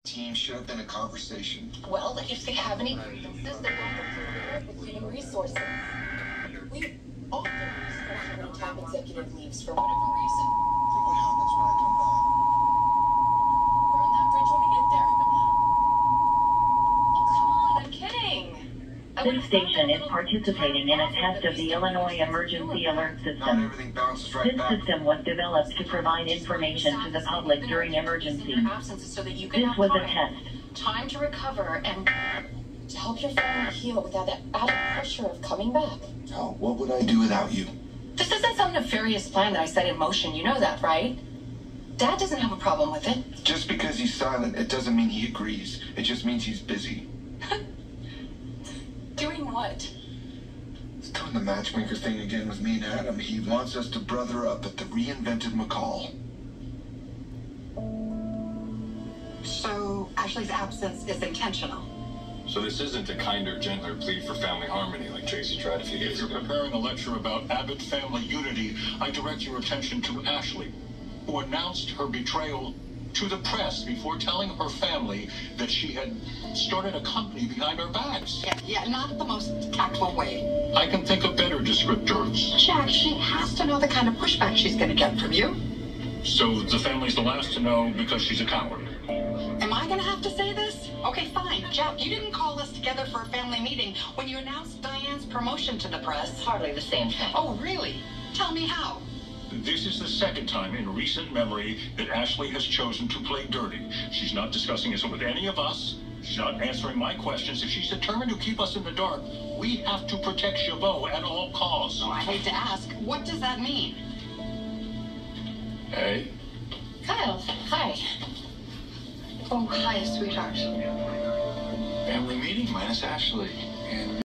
Team should have been a conversation. Well, if they have any grievances, they want them to with human resources. We often discretionary top executive leaves for whatever reason. So what happens when I come back? Burn that bridge when we get there. Oh, come on, I'm kidding. This station is participating in a test of the Illinois Emergency Alert Not System. everything bounces right This back. system was developed to provide information to the public during emergency. So that you can This have was a test. time to recover and to help your family heal without that added pressure of coming back. Oh, what would I do without you? This isn't some nefarious plan that I set in motion. You know that, right? Dad doesn't have a problem with it. Just because he's silent, it doesn't mean he agrees. It just means he's busy. Doing what? He's doing the matchmaker thing again with me and Adam. He wants us to brother up at the reinvented McCall. So Ashley's absence is intentional. So this isn't a kinder, gentler plea for family harmony like Tracy tried a few If days you're ago. preparing a lecture about Abbott family unity, I direct your attention to Ashley, who announced her betrayal to the press before telling her family that she had started a company behind our backs. Yeah, not the most tactful way. I can think of better descriptors. Jack, she has to know the kind of pushback she's going to get from you. So the family's the last to know because she's a coward. Am I going to have to say this? Okay, fine. Jack, you didn't call us together for a family meeting when you announced Diane's promotion to the press. Hardly the same thing. Oh, really? Tell me how. This is the second time in recent memory that Ashley has chosen to play dirty. She's not discussing this with any of us. She's not answering my questions. If she's determined to keep us in the dark, we have to protect Chabot at all costs. Oh, I hate to ask. What does that mean? Hey, Kyle, hi. Oh, hi, sweetheart. family meeting minus Ashley. And